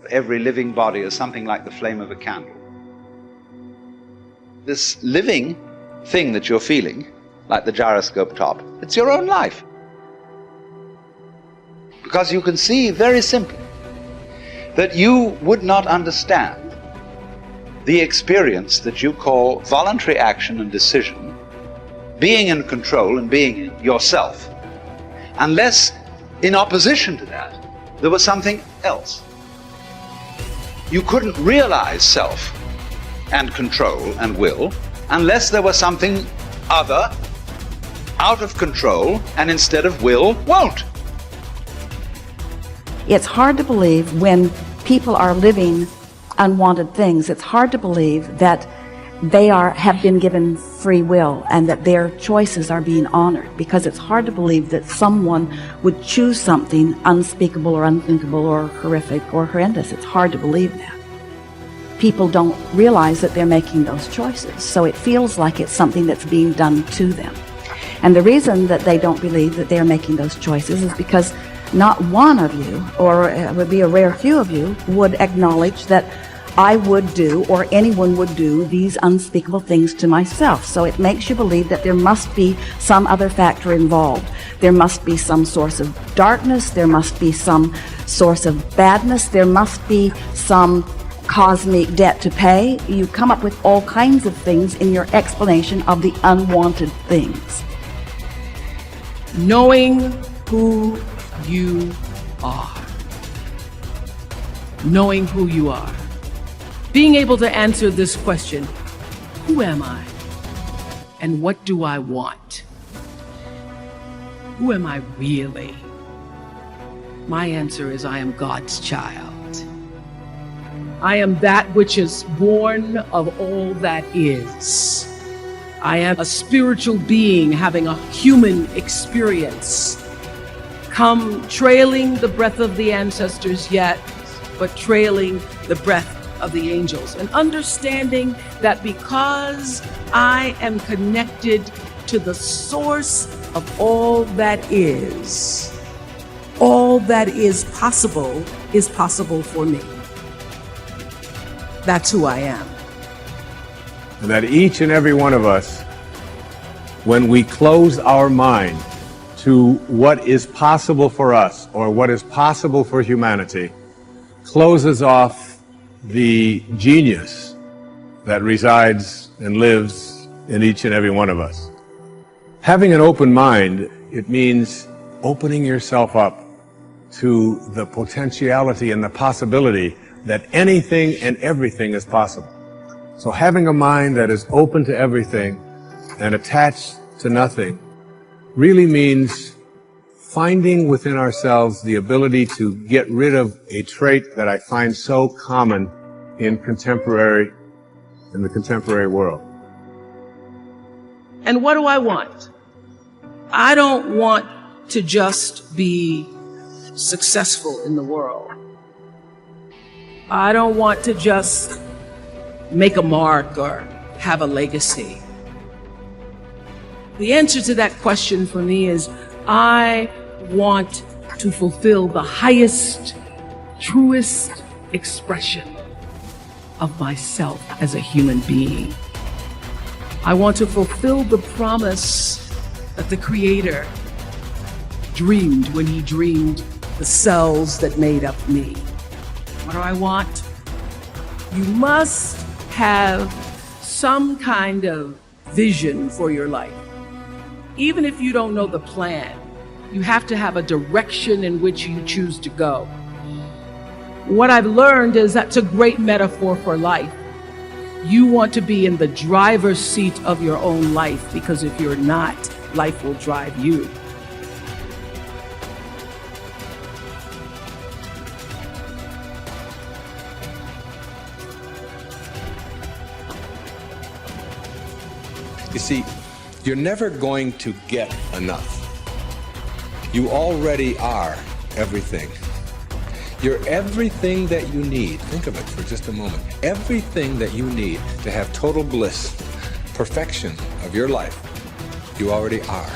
every living body as something like the flame of a candle. This living thing that you're feeling, like the gyroscope top, it's your own life. Because you can see very simply that you would not understand the experience that you call voluntary action and decision, being in control and being yourself, unless in opposition to that there was something else. You couldn't realize self and control and will unless there was something other, out of control, and instead of will, won't. It's hard to believe when people are living unwanted things. It's hard to believe that they have been given free will and that their choices are being honored, because it's hard to believe that someone would choose something unspeakable or unthinkable or horrific or horrendous. It's hard to believe that. People don't realize that they're making those choices, so it feels like it's something that's being done to them. And the reason that they don't believe that they're making those choices is because not one of you, or it would be a rare few of you, would acknowledge that I would do, or anyone would do, these unspeakable things to myself. So it makes you believe that there must be some other factor involved. There must be some source of darkness, there must be some source of badness, there must be some cosmic debt to pay. You come up with all kinds of things in your explanation of the unwanted things. Knowing who you are. Knowing who you are. Being able to answer this question, who am I? And what do I want? Who am I really? My answer is I am God's child. I am that which is born of all that is. I am a spiritual being having a human experience. Come trailing the breath of the ancestors yet, but trailing the breath of the angels, and understanding that because I am connected to the source of all that is possible for me. That's who I am. And that each and every one of us, when we close our mind to what is possible for us or what is possible for humanity, closes off the genius that resides and lives in each and every one of us. Having an open mind, it means opening yourself up to the potentiality and the possibility that anything and everything is possible. So having a mind that is open to everything and attached to nothing really means finding within ourselves the ability to get rid of a trait that I find so common in the contemporary world. And what do I want? I don't want to just be successful in the world. I don't want to just make a mark or have a legacy. The answer to that question for me is I want to fulfill the highest, truest expression of myself as a human being. I want to fulfill the promise that the Creator dreamed when He dreamed the cells that made up me. What do I want? You must have some kind of vision for your life. Even if you don't know the plan, you have to have a direction in which you choose to go. What I've learned is that's a great metaphor for life. You want to be in the driver's seat of your own life, because if you're not, life will drive you. You see, you're never going to get enough. You already are everything. You're everything that you need. Think of it for just a moment. Everything that you need to have total bliss, perfection of your life, you already are.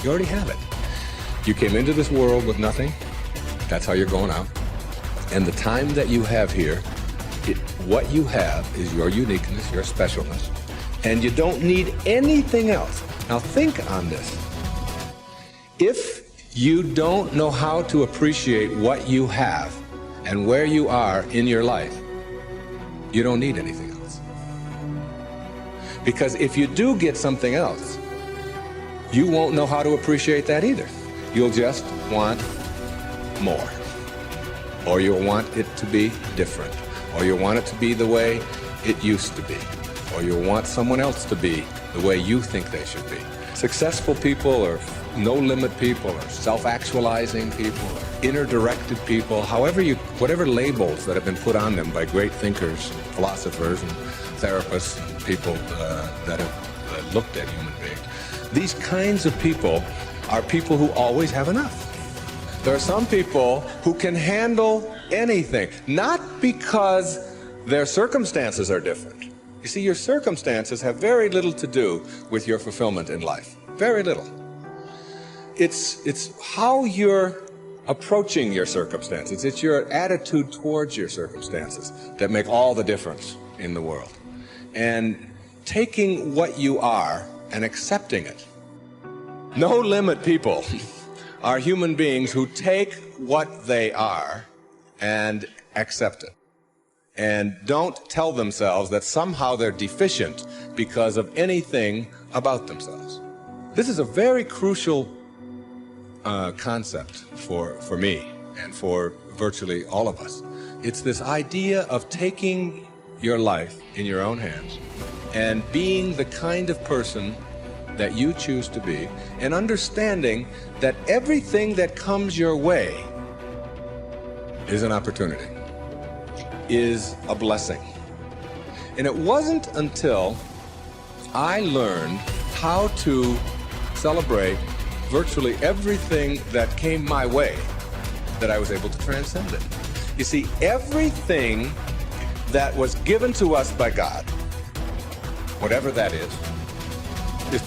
You already have it. You came into this world with nothing. That's how you're going out. And the time that you have here, what you have is your uniqueness, your specialness. And you don't need anything else. Now think on this. If you don't know how to appreciate what you have and where you are in your life, you don't need anything else. Because if you do get something else, you won't know how to appreciate that either. You'll just want more. Or you'll want it to be different. Or you'll want it to be the way it used to be. Or you'll want someone else to be the way you think they should be. Successful people or no-limit people or self-actualizing people or inner-directed people, whatever labels that have been put on them by great thinkers, philosophers, and therapists, and people that have looked at human beings. These kinds of people are people who always have enough. There are some people who can handle anything, not because their circumstances are different. You see, your circumstances have very little to do with your fulfillment in life. Very little. It's how you're approaching your circumstances. It's your attitude towards your circumstances that make all the difference in the world. And taking what you are and accepting it. No-limit people are human beings who take what they are and accept it. And don't tell themselves that somehow they're deficient because of anything about themselves. This is a very crucial concept for me and for virtually all of us. It's this idea of taking your life in your own hands and being the kind of person that you choose to be, and understanding that everything that comes your way is an opportunity, is a blessing. And it wasn't until I learned how to celebrate virtually everything that came my way that I was able to transcend it. You see, everything that was given to us by God, whatever that is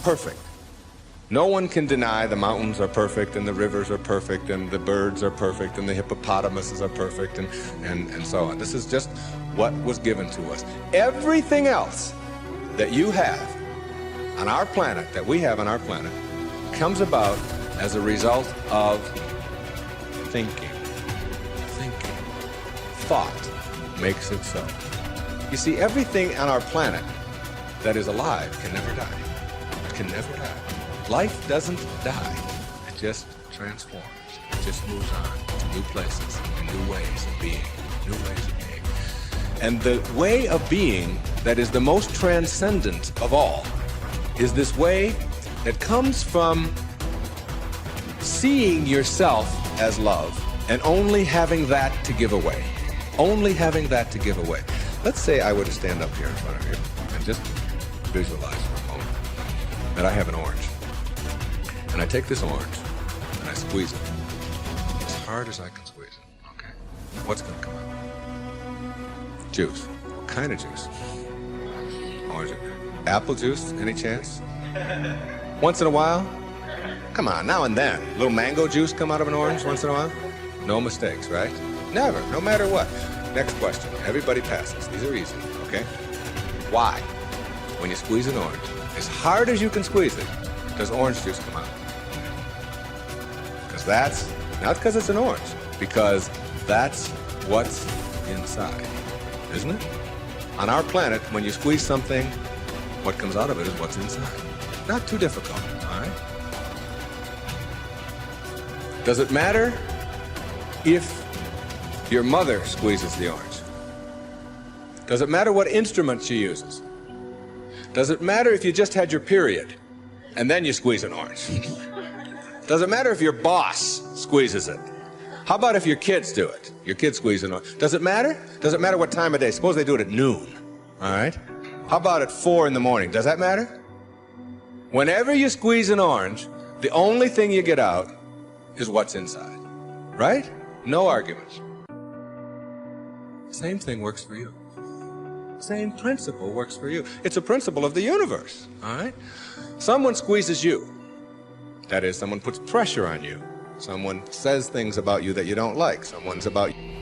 perfect. No one can deny the mountains are perfect and the rivers are perfect and the birds are perfect and the hippopotamuses are perfect and so on. This is just what was given to us. Everything else that you have on our planet, that we have on our planet, comes about as a result of thinking. Thought makes it so. You see, everything on our planet that is alive can never die. It can never die. Life doesn't die. It just transforms. It just moves on to new places, and new ways of being, new ways of being. And the way of being that is the most transcendent of all is this way that comes from seeing yourself as love and only having that to give away. Only having that to give away. Let's say I were to stand up here in front of you and just visualize for a moment that I have an orange. And I take this orange and I squeeze it as hard as I can squeeze it. Okay. What's going to come out? Juice. What kind of juice? Orange. Apple juice? Any chance? Once in a while? Come on, now and then. A little mango juice come out of an orange once in a while? No mistakes, right? Never, no matter what. Next question. Everybody passes. These are easy, okay? Why, when you squeeze an orange, as hard as you can squeeze it, does orange juice come out? Because that's, not because it's an orange, because that's what's inside, isn't it? On our planet, when you squeeze something, what comes out of it is what's inside. Not too difficult, all right? Does it matter if your mother squeezes the orange? Does it matter what instrument she uses? Does it matter if you just had your period and then you squeeze an orange? Does it matter if your boss squeezes it? How about if your kids do it? Your kids squeeze an orange. Does it matter? Does it matter what time of day? Suppose they do it at noon, all right? How about at 4 in the morning? Does that matter? Whenever you squeeze an orange, the only thing you get out is what's inside, right? No arguments. Same thing works for you. Same principle works for you. It's a principle of the universe, all right? Someone squeezes you. That is, someone puts pressure on you. Someone says things about you that you don't like. Someone's about you.